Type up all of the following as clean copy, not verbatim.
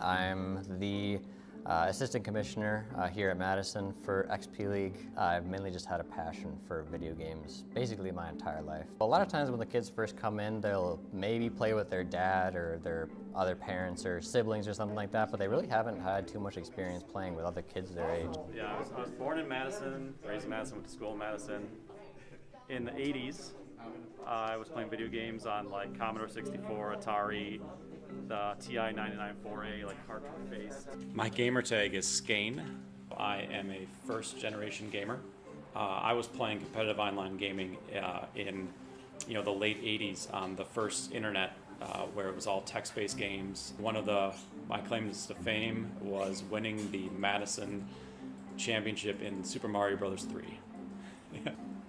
I'm the assistant commissioner here at Madison for XP League. I've mainly just had a passion for video games basically my entire life. A lot of times when the kids first come in, they'll maybe play with their dad or their other parents or siblings or something like that, but they really haven't had too much experience playing with other kids their age. Yeah, I was born in Madison, raised in Madison, went to school in Madison. In the 80s, I was playing video games on like Commodore 64, Atari, the TI 99-4A, like cartridge-based. My gamer tag is Skane. I am a first-generation gamer. I was playing competitive online gaming in the late 80s on the first internet where it was all text-based games. One of my claims to fame was winning the Madison Championship in Super Mario Bros. 3.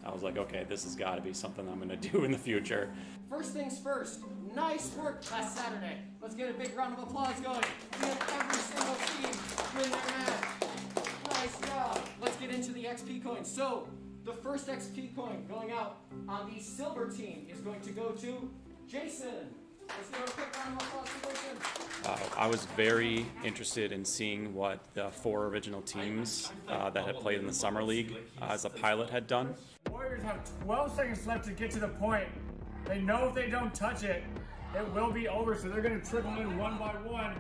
I was like, okay, this has got to be something I'm going to do in the future. First things first, nice work last Saturday. Let's get a big round of applause going. We had every single team win their match. Nice job. Let's get into the XP coin. So, the first XP coin going out on the silver team is going to go to Jason. Let's give a quick round of applause to Jason. I was very interested in seeing what the 4 original teams that had played in the Summer League as a pilot had done. Warriors have 12 seconds left to get to the point. They know if they don't touch it, it will be over, so they're going to trickle in one by one.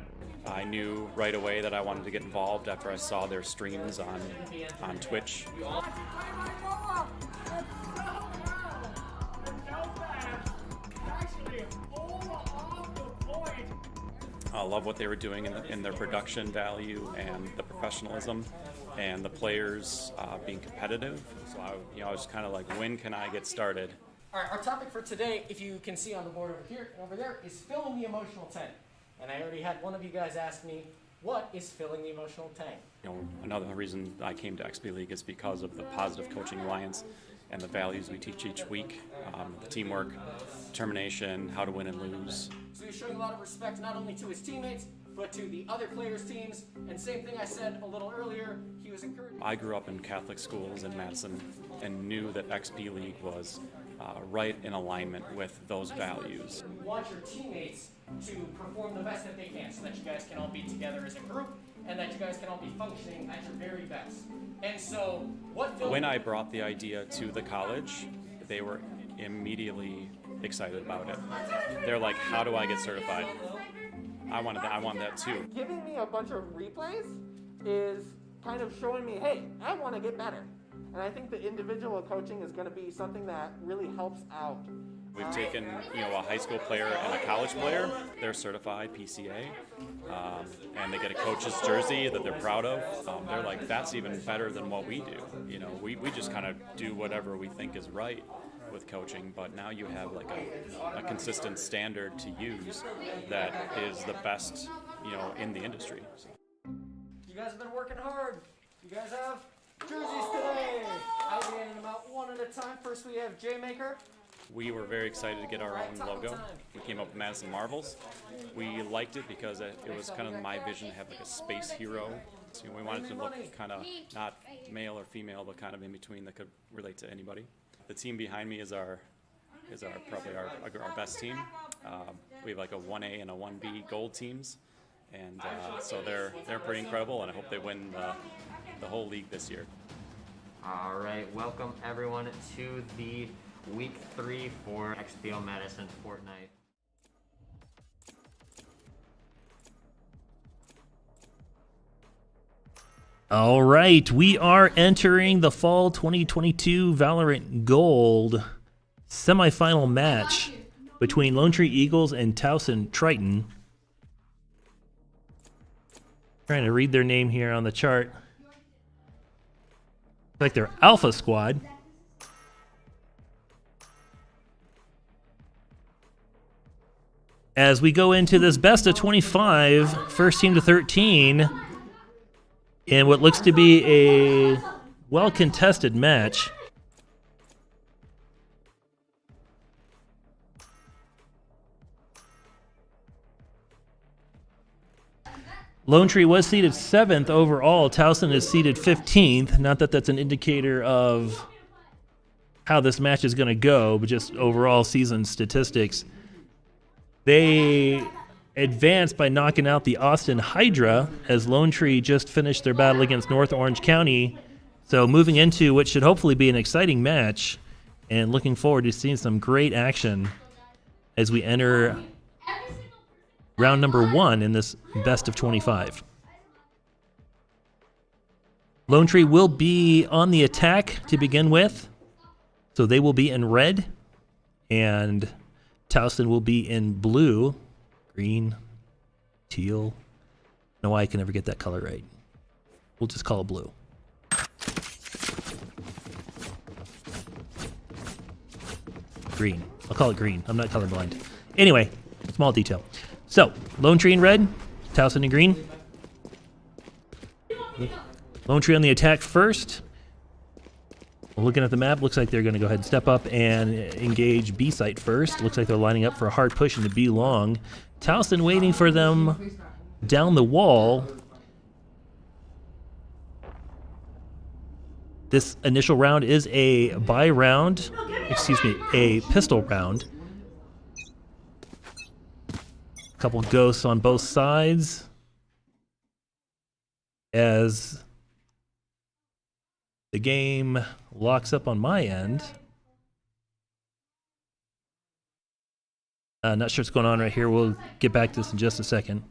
I knew right away that I wanted to get involved after I saw their streams on Twitch. I love what they were doing in their production value and the professionalism and the players being competitive. So I was kind of like, when can I get started? All right, our topic for today, if you can see on the board over here and over there, is filling the emotional tank. And I already had one of you guys ask me, what is filling the emotional tank? Another reason I came to XP League is because of the Positive Coaching Alliance and the values we teach each week, the teamwork, determination, how to win and lose. So he's showing a lot of respect not only to his teammates, but to the other players' teams. And same thing I said a little earlier, he was encouraged. I grew up in Catholic schools in Madison and knew that XP League was right in alignment with those values. You want your teammates to perform the best that they can so that you guys can all be together as a group and that you guys can all be functioning at your very best. And so, when I brought the idea to the college, they were immediately excited about it. They're like, how do I get certified? I want that too. Giving me a bunch of replays is kind of showing me, hey, I want to get better. And I think the individual coaching is going to be something that really helps out. We've taken, a high school player and a college player. They're certified PCA, and they get a coach's jersey that they're proud of. They're like, that's even better than what we do. We just kind of do whatever we think is right with coaching, but now you have like a consistent standard to use that is the best, in the industry. You guys have been working hard. You guys have jerseys today. I'll be handing them out one at a time. First we have J-Maker. We were very excited to get our own logo. We came up with Madison Marvels. We liked it because it was kind of my vision to have like a space hero. So we wanted to look kind of not male or female, but kind of in between that could relate to anybody. The team behind me is probably our best team. We have like a 1A and a 1B gold teams, and so they're pretty incredible, and I hope they win the whole league this year. All right, welcome everyone to the Week 3 for XPO Madison Fortnite. All right, we are entering the Fall 2022 Valorant Gold semifinal match between Lone Tree Eagles and Towson Triton. Trying to read their name here on the chart. Looks like they're Alpha Squad. As we go into this best of 25, first team to 13, in what looks to be a well-contested match. Lone Tree was seeded 7th overall. Towson is seeded 15th. Not that that's an indicator of how this match is going to go, but just overall season statistics. They advanced by knocking out the Austin Hydra as Lone Tree just finished their battle against North Orange County. So moving into what should hopefully be an exciting match, and looking forward to seeing some great action as we enter round number 1 in this best of 25. Lone Tree will be on the attack to begin with, so they will be in red, and Towson will be in blue, green, teal. No, I can never get that color right. We'll just call it blue. Green. I'll call it green. I'm not colorblind. Anyway, small detail. So, Lone Tree in red, Towson in green. Lone Tree on the attack first. Looking at the map, looks like they're going to go ahead and step up and engage B site first. Looks like they're lining up for a hard push into B long. Towson waiting for them down the wall. This initial round is a pistol round. A couple ghosts on both sides as the game locks up on my end. Not sure what's going on right here. We'll get back to this in just a second.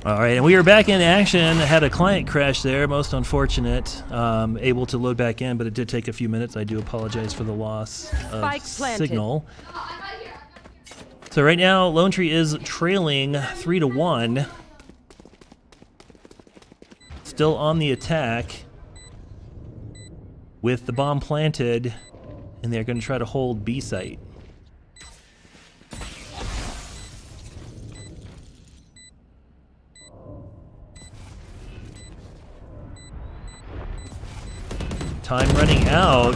All right, and we are back in action. Had a client crash there, most unfortunate. Able to load back in, but it did take a few minutes. I do apologize for the loss of signal. So right now, Lone Tree is trailing 3-1. Still on the attack with the bomb planted, and they're going to try to hold B site. Time running out.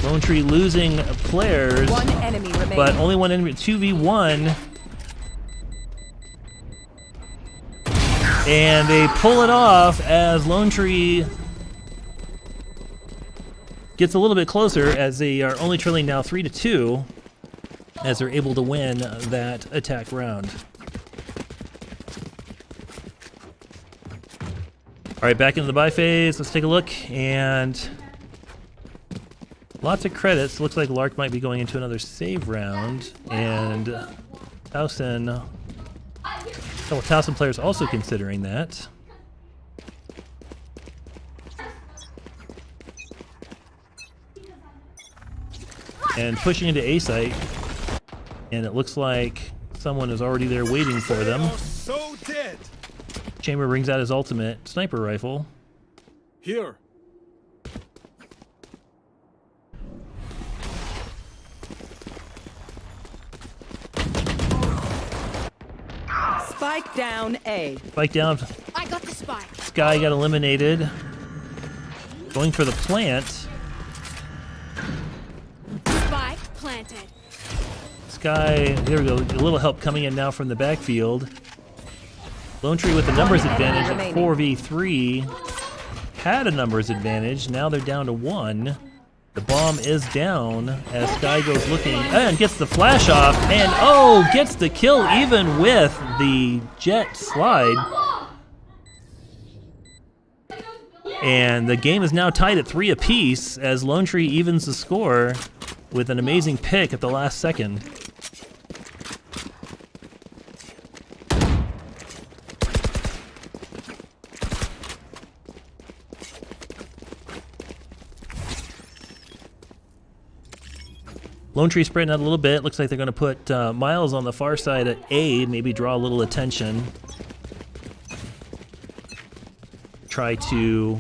Lone Tree losing players. One enemy remaining. But only one enemy. 2v1. And they pull it off as Lone Tree gets a little bit closer, as they are only trailing now 3-2, as they're able to win that attack round. All right, back into the buy phase. Let's take a look, and lots of credits. Looks like Lark might be going into another save round, and Towson, couple Towson players also considering that. And pushing into A site, and it looks like someone is already there waiting for them. So dead. Chamber brings out his ultimate sniper rifle. Here. Spike down A. Spike down. I got the spike. Sky got eliminated. Going for the plant. Spike planted. Sky, there we go. A little help coming in now from the backfield. Lone Tree with the numbers advantage at 4v3. Had a numbers advantage. Now they're down to 1. The bomb is down as Sky goes looking and gets the flash off, and oh, gets the kill even with the jet slide. And the game is now tied at 3 apiece as Lone Tree evens the score with an amazing pick at the last second. Lone Tree spreading out a little bit. Looks like they're going to put Miles on the far side at A, maybe draw a little attention. Try to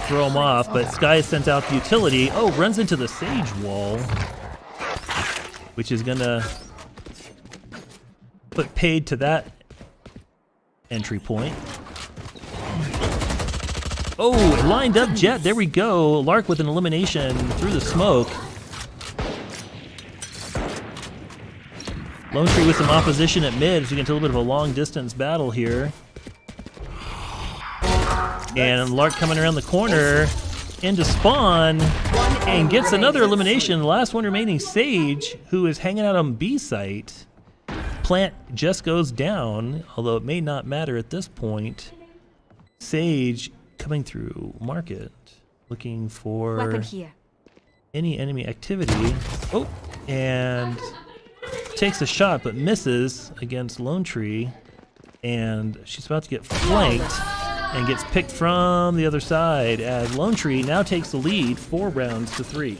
throw him off, but Sky sends out the utility. Oh, runs into the Sage wall, which is going to put paid to that entry point. Oh, it lined up Jet. There we go. Lark with an elimination through the smoke. Lone Tree with some opposition at mid, so we get into a little bit of a long distance battle here. And Lark coming around the corner into spawn and gets another elimination. The last one remaining, Sage, who is hanging out on B site. Plant just goes down, although it may not matter at this point. Sage coming through market, looking for Weapon here. any enemy activity. Oh, and takes a shot but misses against Lone Tree, and she's about to get flanked and gets picked from the other side as Lone Tree now takes the lead 4 rounds to 3.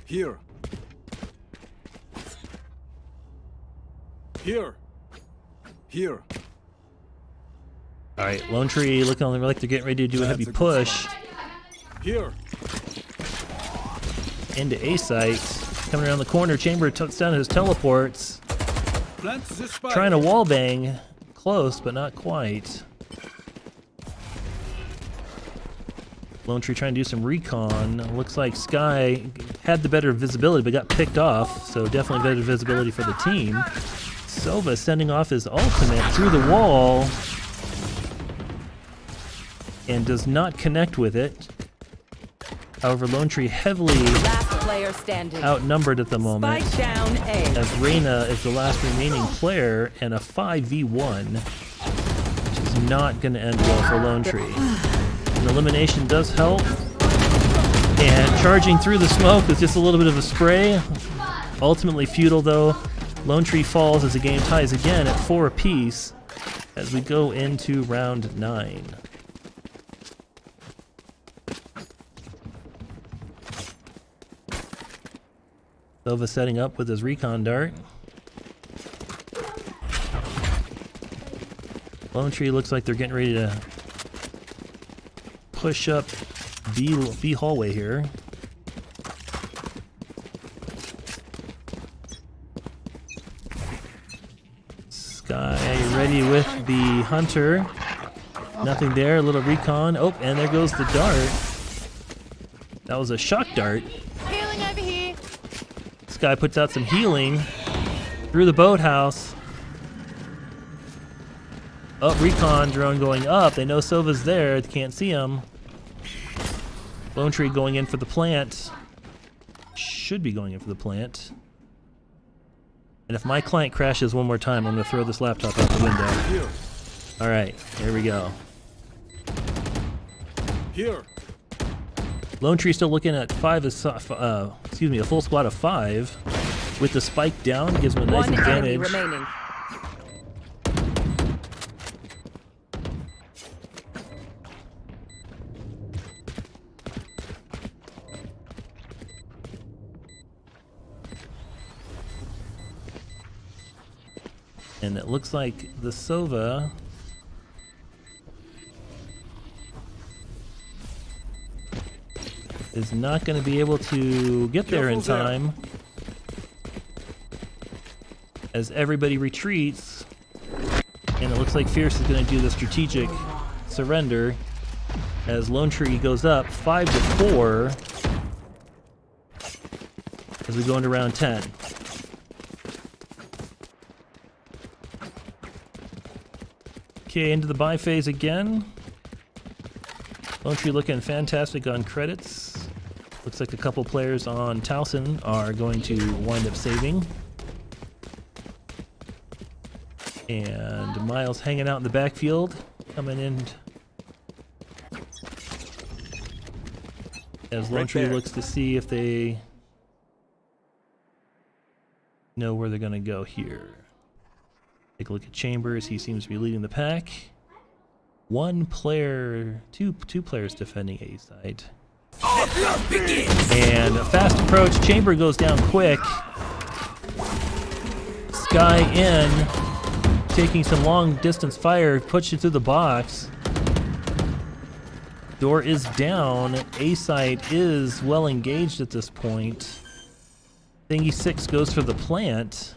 Here. Here. Here. All right, Lone Tree looking like they're getting ready to do a heavy push Here. into A site. Coming around the corner, Chamber tucks down his teleports, Plant the spike. trying to wallbang. Close, but not quite. Lone Tree trying to do some recon. Looks like Sky had the better visibility, but got picked off, so definitely better visibility for the team. Sova sending off his ultimate through the wall and does not connect with it. However, Lone Tree heavily player standing. outnumbered at the moment. Spike down A. As Reyna is the last remaining player and a 5v1, which is not going to end well for Lone Tree. An elimination does help. And charging through the smoke with just a little bit of a spray. Ultimately futile though. Lone Tree falls as the game ties again at 4 apiece as we go into round 9. Sova setting up with his recon dart. Lone Tree looks like they're getting ready to push up B hallway here. Sky ready with the hunter. Nothing there, a little recon. Oh, and there goes the dart. That was a shock dart. Healing over here. Sky puts out some healing through the boathouse. Oh, recon drone going up. They know Sova's there. They can't see him. Lone Tree going in for the plant. Should be going in for the plant. And if my client crashes one more time, I'm going to throw this laptop out the window. Here. All right, here we go. Here. Lone Tree still looking at a full squad of 5. With the spike down, gives him a nice One enemy advantage. remaining. And it looks like the Sova is not going to be able to get there in time as everybody retreats. And it looks like Fierce is going to do the strategic surrender as Lone Tree goes up 5-4 as we go into round 10. Okay, into the buy phase again. Lone Tree looking fantastic on credits. Looks like a couple players on Towson are going to wind up saving. And Miles hanging out in the backfield, coming in as Lone Tree looks to see if they know where they're going to go here. Take a look at Chambers. He seems to be leading the pack. One player, two players defending A side. And a fast approach. Chamber goes down quick. Sky in, taking some long distance fire, pushed it through the box. Door is down. A side is well engaged at this point. Thingy 6 goes for the plant.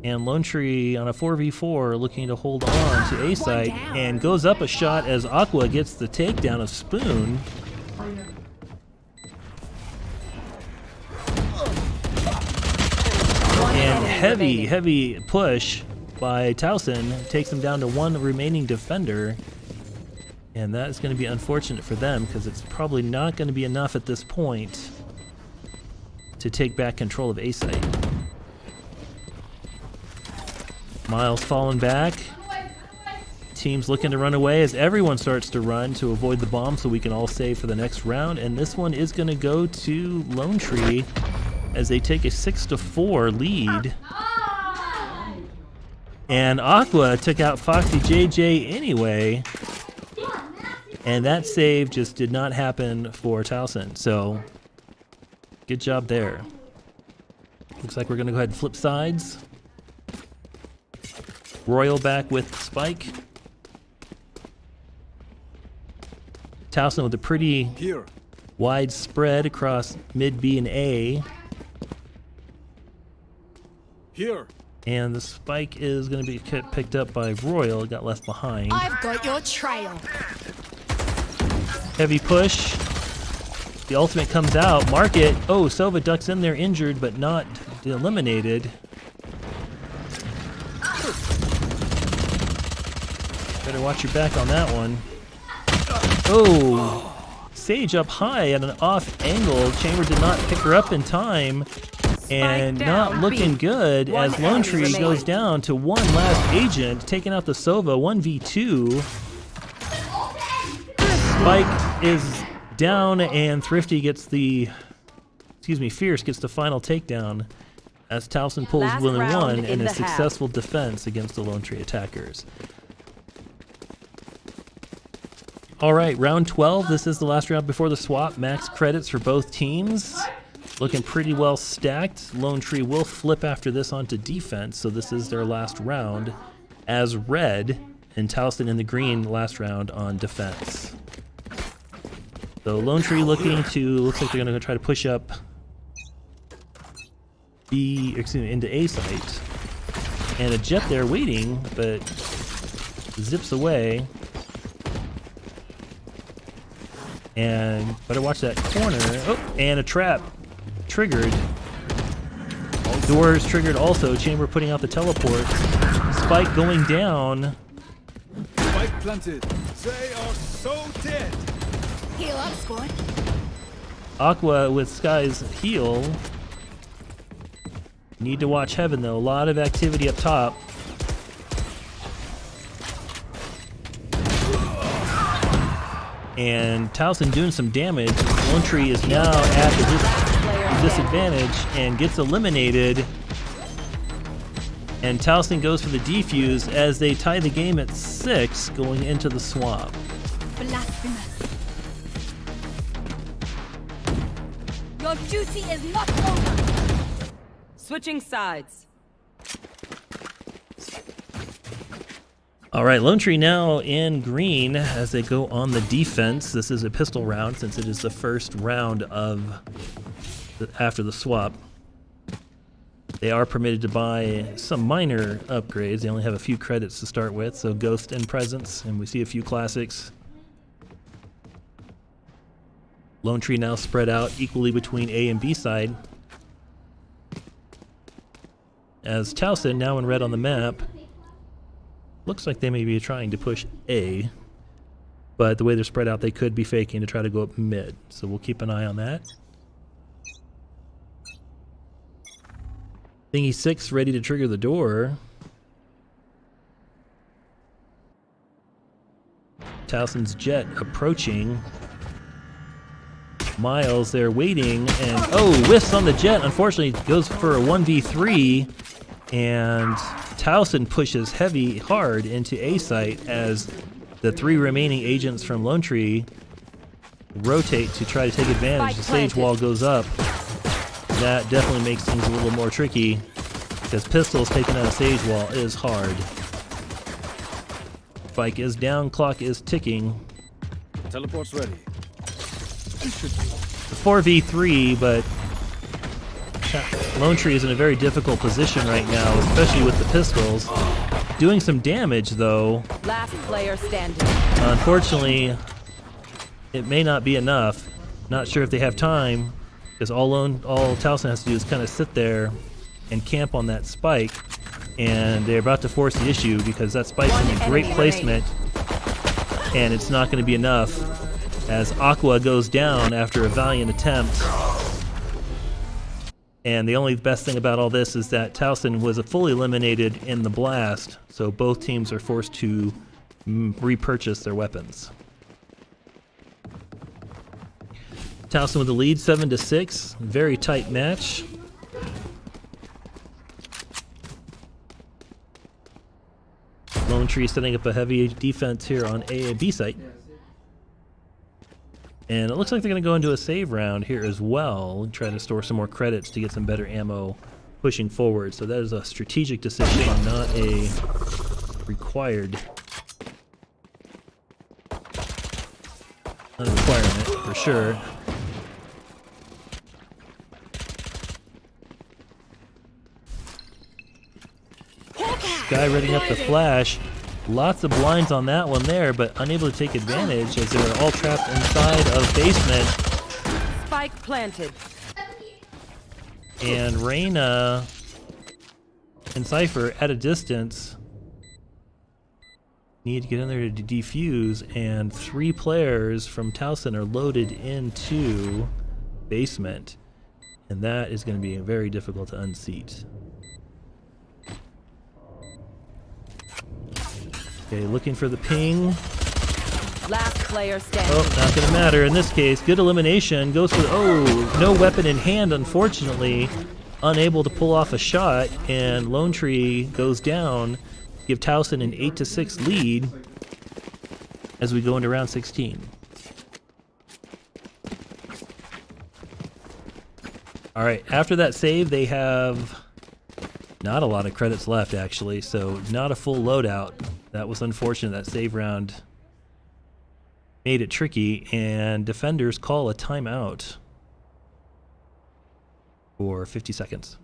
And Lone Tree on a 4v4 looking to hold on to A side and goes up a shot as Aqua gets the takedown of Spoon. And heavy push by Towson takes him down to one remaining defender. And that is going to be unfortunate for them because it's probably not going to be enough at this point to take back control of A side. Miles falling back. Team's looking to run away as everyone starts to run to avoid the bomb so we can all save for the next round. And this one is going to go to Lone Tree as they take a 6-4 lead. And Aqua took out Foxy JJ anyway. And that save just did not happen for Towson. So, good job there. Looks like we're going to go ahead and flip sides. Royal back with Spike. Towson with a pretty wide spread across mid B and A. Here. And the Spike is going to be picked up by Royal. Got left behind. I've got your trail. Heavy push. The ultimate comes out. Mark it. Oh, Sova ducks in there injured but not eliminated. Better watch your back on that one. Oh, Sage up high at an off angle. Chamber did not pick her up in time. And not looking good as Lone Tree goes down to one last agent, taking out the Sova 1v2. Spike is down and Thrifty gets the, Fierce gets the final takedown as Towson pulls win one in a successful defense against the Lone Tree attackers. All right, round 12. This is the last round before the swap. Max credits for both teams. Looking pretty well stacked. Lone Tree will flip after this onto defense, so this is their last round as red, and Towson in the green last round on defense. So Lone Tree looks like they're gonna try to push up into A site. And a jet there waiting, but zips away. And better watch that corner. Oh, and a trap. Triggered. Doors triggered also. Chamber putting out the teleport. Spike going down. Spike planted. They are so dead. Heal up, squad. Aqua with Sky's heal. Need to watch Heaven though. A lot of activity up top. And Towson doing some damage. Lone Tree is now at the disadvantage and gets eliminated. And Towson goes for the defuse as they tie the game at 6 going into the swamp. Blasphemous. Your duty is not over. Switching sides. All right, Lone Tree now in green as they go on the defense. This is a pistol round since it is the first round of after the swap. They are permitted to buy some minor upgrades. They only have a few credits to start with, so Ghost and Presence, and we see a few classics. Lone Tree now spread out equally between A and B side. As Towson, now in red on the map, looks like they may be trying to push A, but the way they're spread out, they could be faking to try to go up mid. So we'll keep an eye on that. Thingy 6 ready to trigger the door. Towson's jet approaching. Miles there waiting, and oh, whiffs on the jet. Unfortunately, goes for a 1v3, and Towson pushes heavy hard into A site as the 3 remaining agents from Lone Tree rotate to try to take advantage. The sage wall goes up. That definitely makes things a little more tricky because pistols taking out a sage wall is hard. Spike is down, clock is ticking. Teleport's ready. This should be. 4v3, but Lone Tree is in a very difficult position right now, especially with the pistols. Doing some damage though. Last player standing. Unfortunately, it may not be enough. Not sure if they have time, because all Towson has to do is kind of sit there and camp on that spike, and they're about to force the issue because that spike's in a great placement, and it's not going to be enough as Aqua goes down after a valiant attempt. And the only best thing about all this is that Towson was fully eliminated in the blast, so both teams are forced to repurchase their weapons. Towson with the lead, 7-6. Very tight match. Lone Tree setting up a heavy defense here on A and B site. And it looks like they're going to go into a save round here as well, try to store some more credits to get some better ammo pushing forward. So that is a strategic decision, not a required requirement for sure. Guy readying up the flash. Lots of blinds on that one there, but unable to take advantage as they're all trapped inside of basement. Spike planted. And Reyna and Cypher at a distance. need to get in there to defuse, and 3 players from Towson are loaded into basement, and that is going to be very difficult to unseat. Okay, looking for the ping. Last player standing. Oh, not going to matter in this case. Good elimination. Goes for, oh, no weapon in hand, unfortunately. Unable to pull off a shot, and Lone Tree goes down. Give Towson an 8-6 lead as we go into round 16. All right, after that save, they have not a lot of credits left, actually, so not a full loadout. That was unfortunate. That save round made it tricky, and defenders call a timeout for 50 seconds.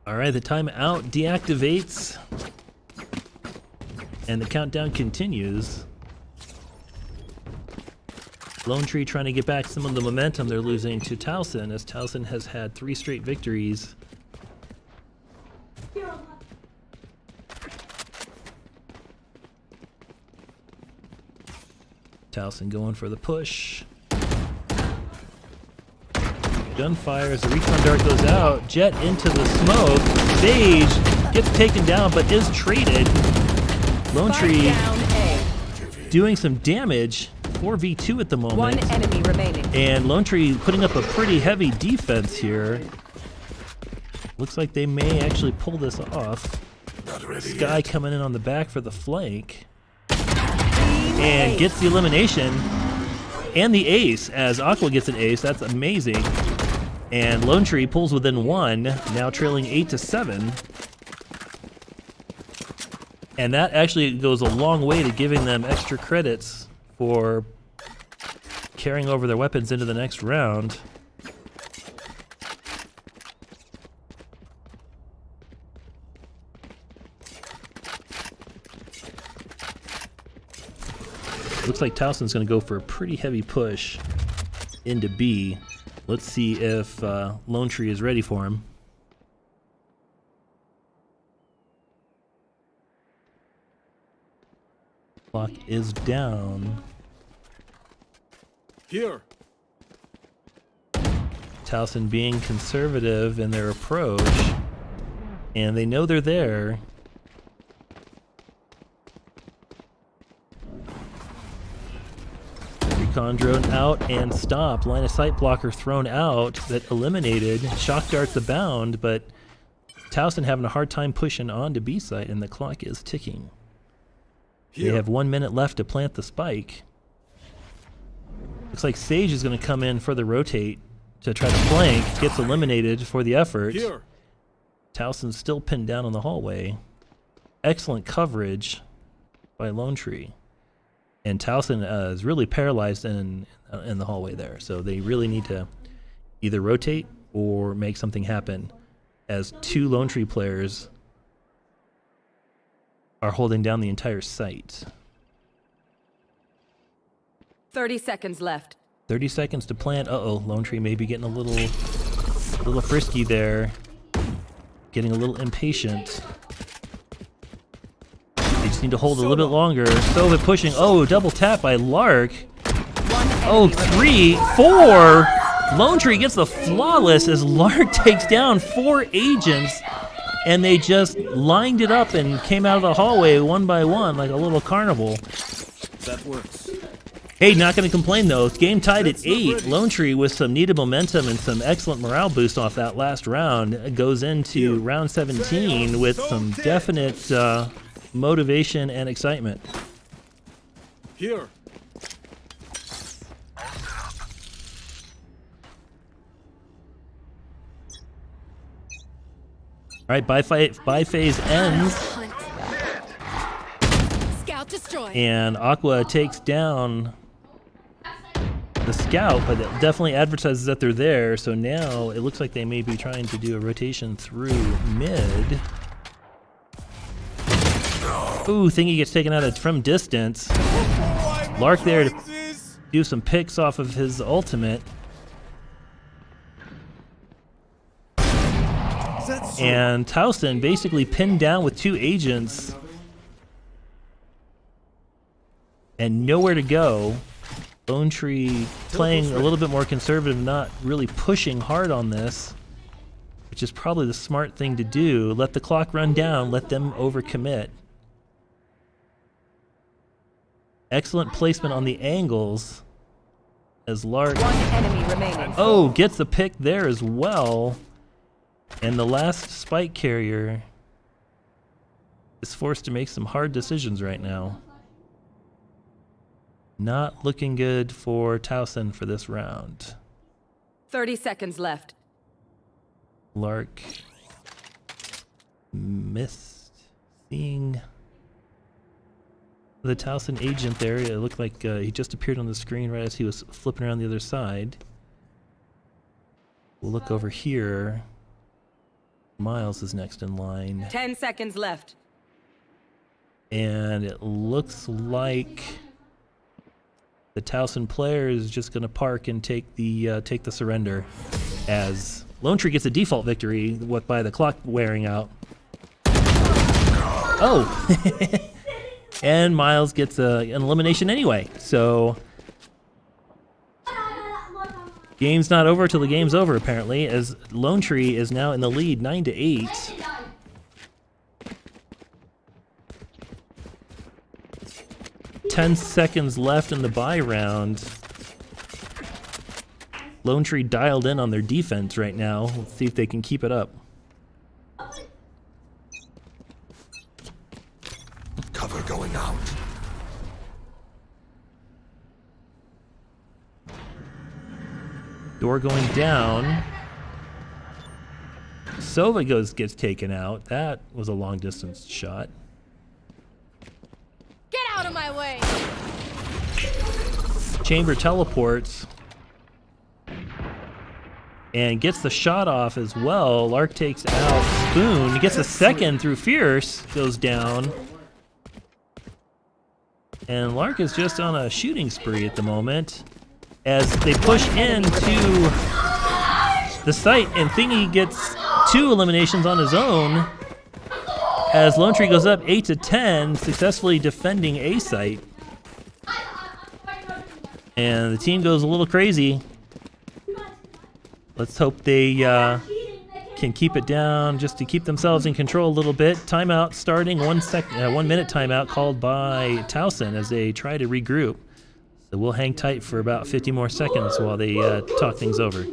All right, the timeout deactivates, and the countdown continues. Lone Tree trying to get back some of the momentum they're losing to Towson, as Towson has had 3 straight victories. Towson going for the push. Gunfire as the recon dart goes out. Jet into the smoke. Sage gets taken down but is traded. Lone Tree doing some damage. 4v2 at the moment. 1 enemy remaining. And Lone Tree putting up a pretty heavy defense here. Looks like they may actually pull this off. Sky coming in on the back for the flank. And gets the elimination. And the ace, as Aqua gets an ace. That's amazing. And Lone Tree pulls within 1, now trailing 8-7. And that actually goes a long way to giving them extra credits for carrying over their weapons into the next round. Looks like Towson's going to go for a pretty heavy push into B. Let's see if Lone Tree is ready for him. Clock is down. Here. Towson being conservative in their approach, and they know they're there. Recon drone out and stopped. Line of sight blocker thrown out that eliminated. Shock darts abound, but Towson having a hard time pushing on to B site, and the clock is ticking. They have 1 minute left to plant the spike. Looks like Sage is going to come in for the rotate to try to flank. Gets eliminated for the effort. Towson's still pinned down in the hallway. Excellent coverage by Lone Tree. And Towson is really paralyzed in the hallway there. So they really need to either rotate or make something happen, as 2 Lone Tree players are holding down the entire site. 30 seconds left. 30 seconds to plant. Uh-oh, Lone Tree may be getting a little frisky there. Getting a little impatient. They just need to hold a little bit longer. Sova pushing. Oh, double tap by Lark. Oh, 3, 4. Lone Tree gets the flawless as Lark takes down 4 agents. And they just lined it up and came out of the hallway one by one like a little carnival. That works. Hey, not going to complain though. It's game tied at 8. Lone Tree with some needed momentum and some excellent morale boost off that last round goes into round 17 with some definite motivation and excitement. Here. All right, buy phase ends, Scout destroyed. and Aqua takes down the scout, but it definitely advertises that they're there. So now it looks like they may be trying to do a rotation through mid. Ooh, Thingy gets taken out from distance. Lark there to do some picks off of his ultimate. And Towson basically pinned down with 2 agents and nowhere to go. Lone Tree playing a little bit more conservative, not really pushing hard on this, which is probably the smart thing to do. Let the clock run down, let them overcommit. Excellent placement on the angles as Lark One enemy remaining. gets the pick there as well. And the last spike carrier is forced to make some hard decisions right now. Not looking good for Towson for this round. 30 seconds left. Lark missed seeing the Towson agent there. It looked like he just appeared on the screen right as he was flipping around the other side. We'll look over here. Miles is next in line. 10 seconds left. And it looks like the Towson player is just going to park and take the surrender, as Lone Tree gets a default victory by the clock wearing out. Oh, and Miles gets an elimination anyway. So game's not over till the game's over, apparently, as Lone Tree is now in the lead, 9-8. Ten seconds left in the bye round. Lone Tree dialed in on their defense right now. Let's see if they can keep it up. Cover going out. Door going down. Sova gets taken out. That was a long distance shot. Get out of my way. Chamber teleports and gets the shot off as well. Lark takes out Spoon. He gets a second through Fierce. Goes down. And Lark is just on a shooting spree at the moment as they push into the site, and Thingy gets 2 eliminations on his own as Lone Tree goes up 8-10, successfully defending A site. And the team goes a little crazy. Let's hope they can keep it down just to keep themselves in control a little bit. Timeout starting, 1 minute timeout called by Towson as they try to regroup. So we'll hang tight for about 50 more seconds while they talk things over.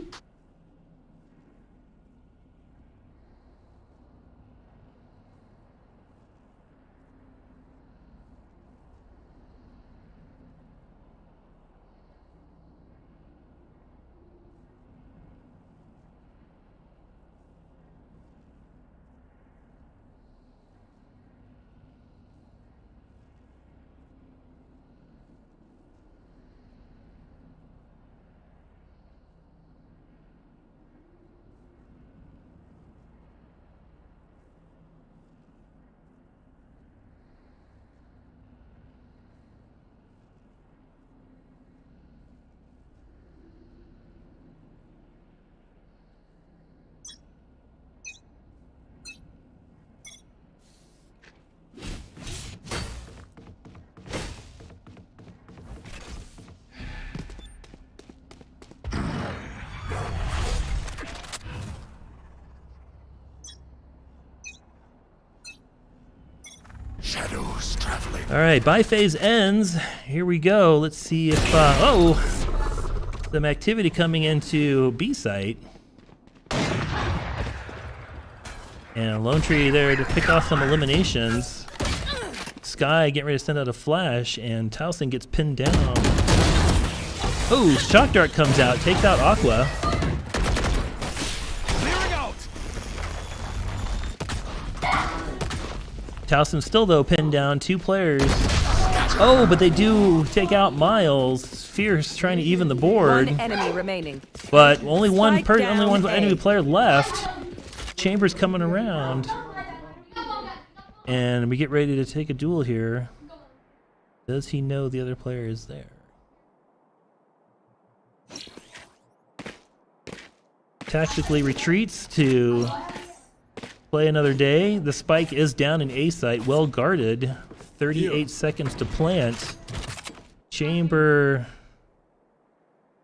All right, bye phase ends. Here we go. Let's see if some activity coming into B site. And Lone Tree there to pick off some eliminations. Sky getting ready to send out a flash, and Towson gets pinned down. Oh, Shock Dart comes out, takes out Aqua. Clearing out. Towson still, though, pinned down 2 players. Oh, but they do take out Miles. Fierce trying to even the board. One enemy remaining. But only one Spike down enemy A. player left. Chambers coming around. And we get ready to take a duel here. Does he know the other player is there? Tactically retreats to play another day. The spike is down in A site, well guarded. 38 seconds to plant. Chamber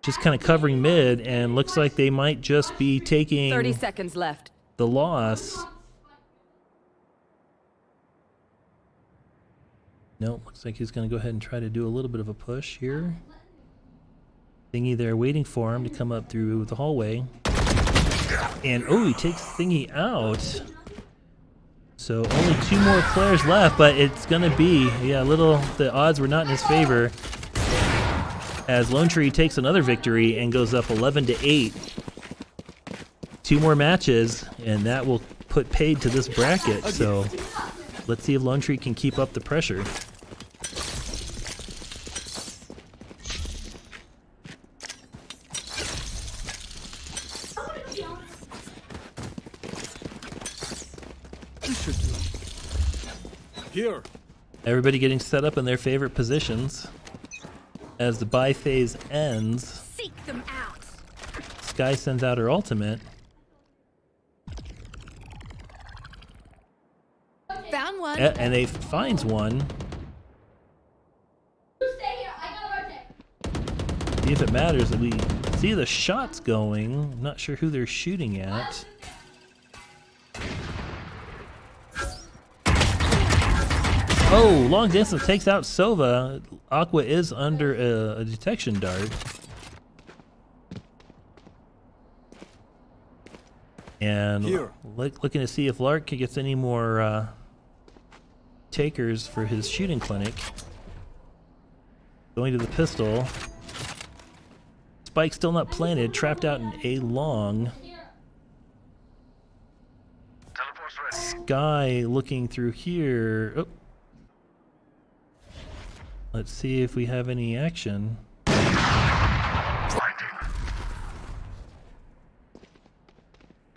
just kind of covering mid, and looks like they might just be taking 30 seconds left. the loss. Nope, looks like he's going to go ahead and try to do a little bit of a push here. Thingy there waiting for him to come up through the hallway. And oh, he takes Thingy out. So only 2 more players left, but it's going to be, the odds were not in his favor. As Lone Tree takes another victory and goes up 11-8. 2 more matches, and that will put paid to this bracket. So let's see if Lone Tree can keep up the pressure. This should do. Here. Everybody getting set up in their favorite positions. As the bye phase ends, Seek them out. Sky sends out her ultimate. Found one. And they finds one. Stay here. I gotta rotate. See if it matters that we see the shots going. I'm not sure who they're shooting at. Oh, long distance takes out Sova. Aqua is under a detection dart. And looking to see if Lark gets any more takers for his shooting clinic. Going to the pistol. Spike still not planted, trapped out in A long. Sky looking through here. Oh. Let's see if we have any action.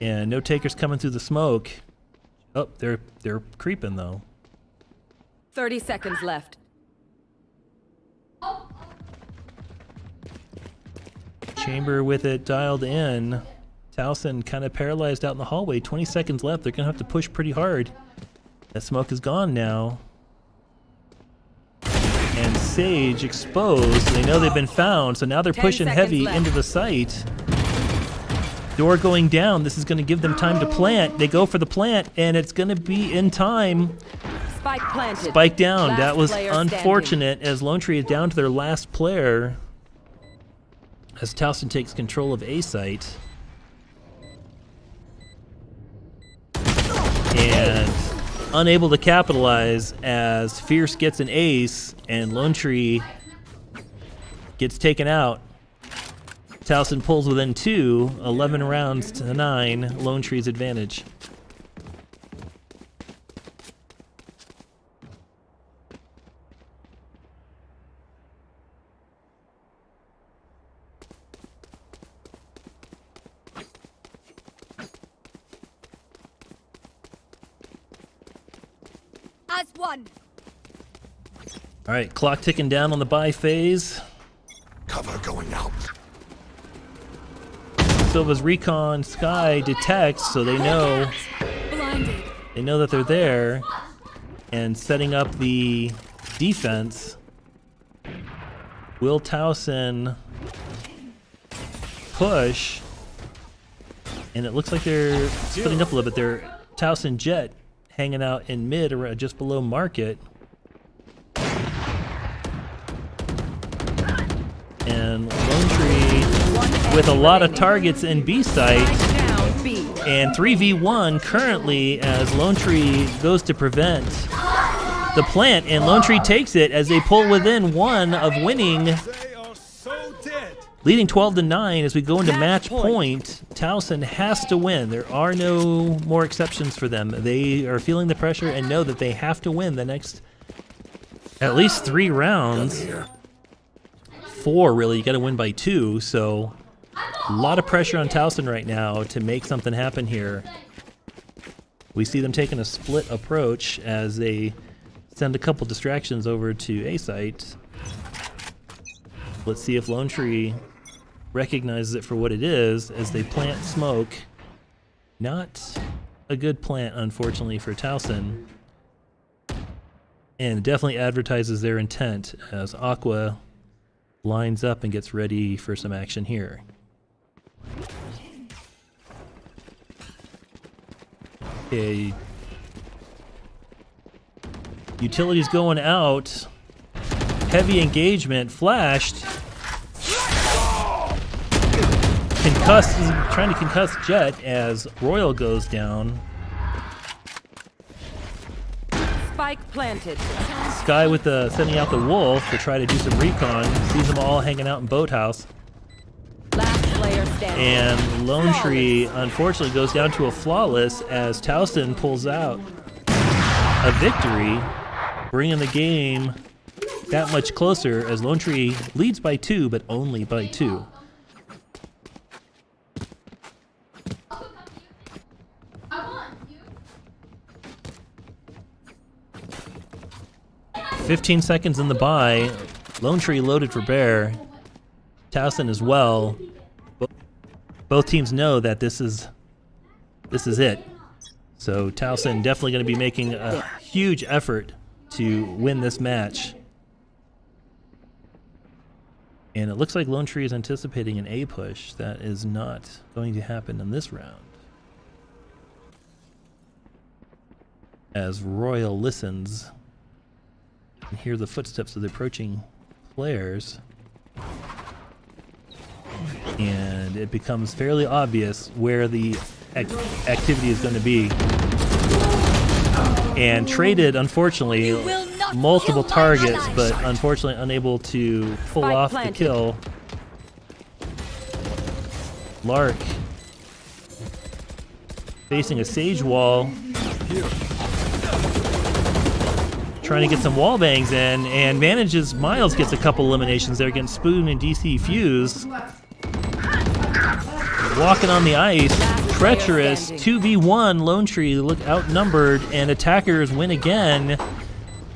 And no takers coming through the smoke. Oh, they're creeping though. 30 seconds left. Chamber with it dialed in. Towson kind of paralyzed out in the hallway. 20 seconds left. They're gonna have to push pretty hard. That smoke is gone now. And Sage exposed. They know they've been found, so now they're pushing heavy into the site. Door going down. This is going to give them time to plant. They go for the plant, and it's going to be in time. Spike planted. Spike down. Last that was player unfortunate, as Lone Tree is down to their last player. As Towson takes control of A site. And unable to capitalize as Fierce gets an ace and Lone Tree gets taken out. Towson pulls within 2, 11 rounds to 9, Lone Tree's advantage. As one. All right, clock ticking down on the bye phase. Cover going out. Silva's recon Sky detects, so they know Blinded. that they're there, and setting up the defense. Will Towson push? And it looks like they're splitting up a little bit. They're Towson Jet hanging out in mid, or just below market. And Lone Tree with a lot of targets in B site. Down B. And 3v1 currently as Lone Tree goes to prevent the plant, and Lone Tree takes it as they pull within one of winning, They are so dead. leading 12-9 as we go into match point. Towson has to win. There are no more exceptions for them. They are feeling the pressure and know that they have to win the next at least 3 rounds. 4 really, you got to win by 2, so a lot of pressure on Towson right now to make something happen here. We see them taking a split approach as they send a couple distractions over to A site. Let's see if Lone Tree recognizes it for what it is as they plant smoke. Not a good plant, unfortunately, for Towson. And definitely advertises their intent as Aqua lines up and gets ready for some action here. Okay. Utilities going out. Heavy engagement flashed. Trying to concuss Jet as Royal goes down. Spike planted. Sky with sending out the Wolf to try to do some recon. Sees them all hanging out in Boathouse. Last player standing. And Lone Tree unfortunately goes down to a flawless as Towson pulls out a victory, bringing the game that much closer as Lone Tree leads by 2, but only by 2. I want you. 15 seconds in the buy. Lone Tree loaded for bear. Towson as well. Both teams know that this is it. So Towson definitely going to be making a huge effort to win this match. And it looks like Lone Tree is anticipating an A push. That is not going to happen in this round. As Royal listens and hear the footsteps of the approaching players. And it becomes fairly obvious where the activity is going to be. And traded, unfortunately, multiple targets, but unfortunately unable to pull Spike off planted. the kill. Lark facing a Sage wall. Trying to get some wall bangs in, and manages. Miles gets a couple eliminations there against Spoon and DC Fuse. Walking on the ice, treacherous 2v1. Lone Tree look outnumbered, and attackers win again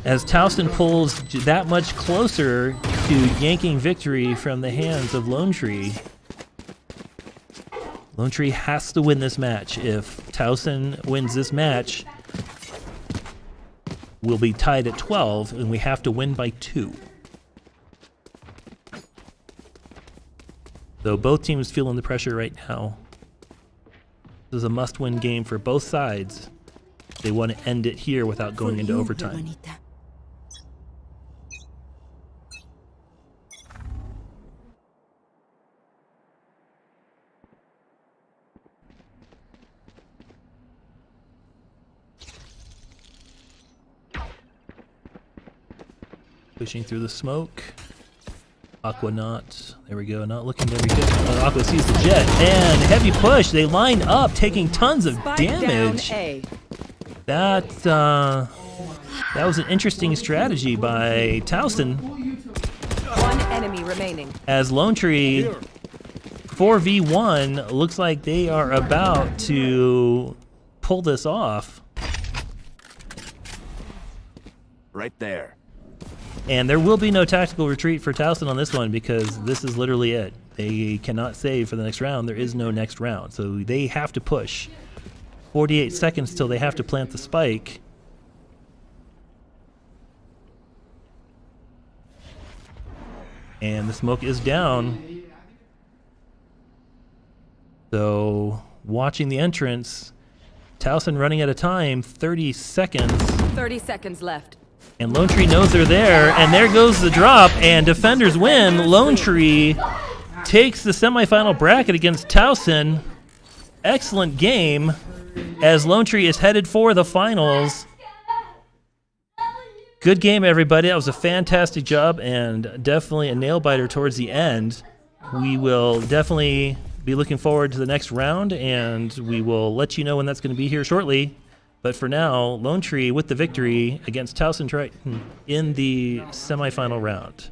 as Towson pulls that much closer to yanking victory from the hands of Lone Tree. Lone Tree has to win this match. If Towson wins this match, we'll be tied at 12, and we have to win by 2. So both teams feeling the pressure right now. This is a must-win game for both sides. They want to end it here without going into overtime. Pushing through the smoke. Aqua not. There we go. Not looking very good. Aqua sees the Jet. And heavy push. They line up, taking tons of Spike damage. down A. That was an interesting strategy by Towson. One enemy remaining. As Lone Tree 4v1 looks like they are about to pull this off. Right there. And there will be no tactical retreat for Towson on this one because this is literally it. They cannot save for the next round. There is no next round. So they have to push. 48 seconds till they have to plant the spike. And the smoke is down. So watching the entrance, Towson running out of time, 30 seconds. 30 seconds left. And Lone Tree knows they're there, and there goes the drop, and defenders win. Lone Tree takes the semifinal bracket against Towson. Excellent game as Lone Tree is headed for the finals. Good game, everybody. That was a fantastic job and definitely a nail-biter towards the end. We will definitely be looking forward to the next round, and we will let you know when that's going to be here shortly. But for now, Lone Tree with the victory against Towson Triton in the semifinal round.